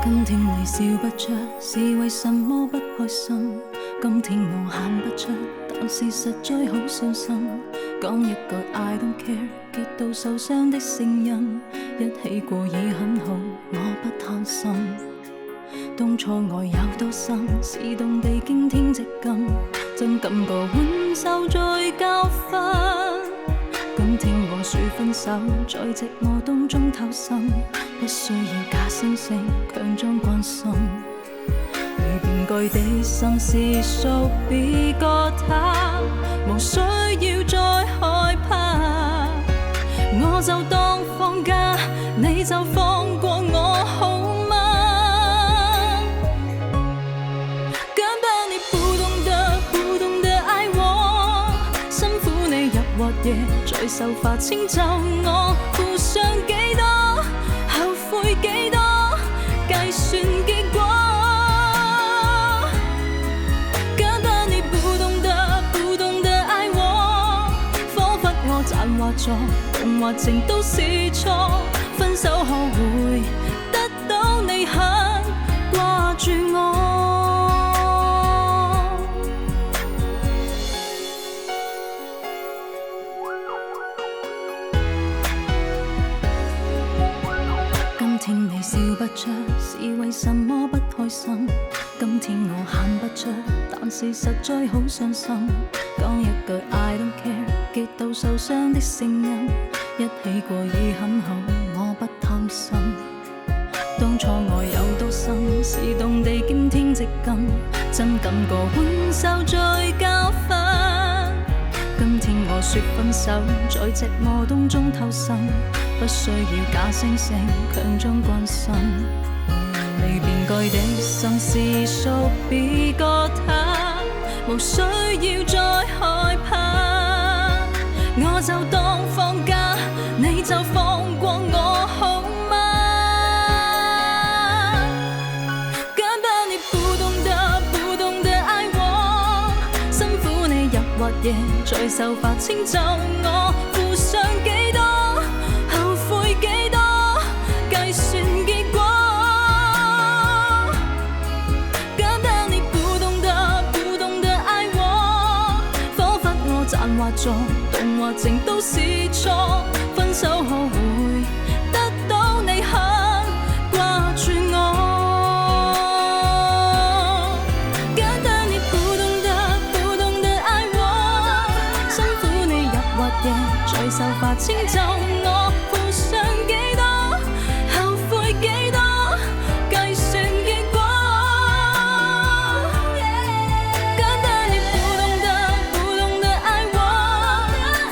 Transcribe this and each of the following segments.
今天你笑不出，是為什麼不開心？今天我喊不出，但是實在好傷心。講一句 I don't care， 極度受傷的聲音，一起過已很好，我不貪心。當初愛有多深，是動地驚天直今，真感覺換手再教訓。今天和誰分手，在寂寞當中偷心，不需要假惺惺強裝關心。如變句的心事屬別個他，無需要再害怕。我就當放假，你就放過我好嗎？敢把你不懂得愛我，辛苦你日或夜在手法遷就我，付上幾多，後悔幾多，計算結果。敢把你不懂得愛我，彷彿我賺或錯，動或靜都是錯。分手後會得到你很掛住我。今天你笑不出，是為什麼不開心？今天我喊不出，但是實在好傷心。講一句 I don't care， 極度受傷的聲音，一起過已很好，我不貪心。當初愛有多深，是動地驚天直今，真感覺換手再教訓。今天我說分手，在寂寞當中偷心，不需要假惺惺強裝關心。離別句的心事屬別個他，無需要再害怕。我就當放假，你就放過我好嗎？敢把你不懂得愛我，辛苦你日或夜在手法遷就我，付上幾多，後悔幾多，計算結果。敢把你不懂得愛我，彷彿我賺或錯，動或靜都是錯。分手後會得到你很掛住我。敢把你不懂得愛我，辛苦你日或夜在手法遷就我，付上幾多，後悔幾多，計算結果。敢把你不懂得愛我，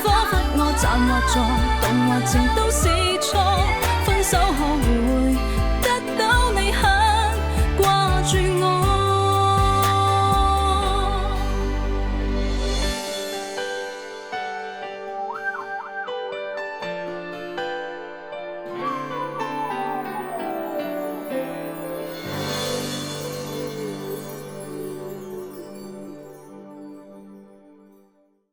彷彿我賺或錯，動或靜都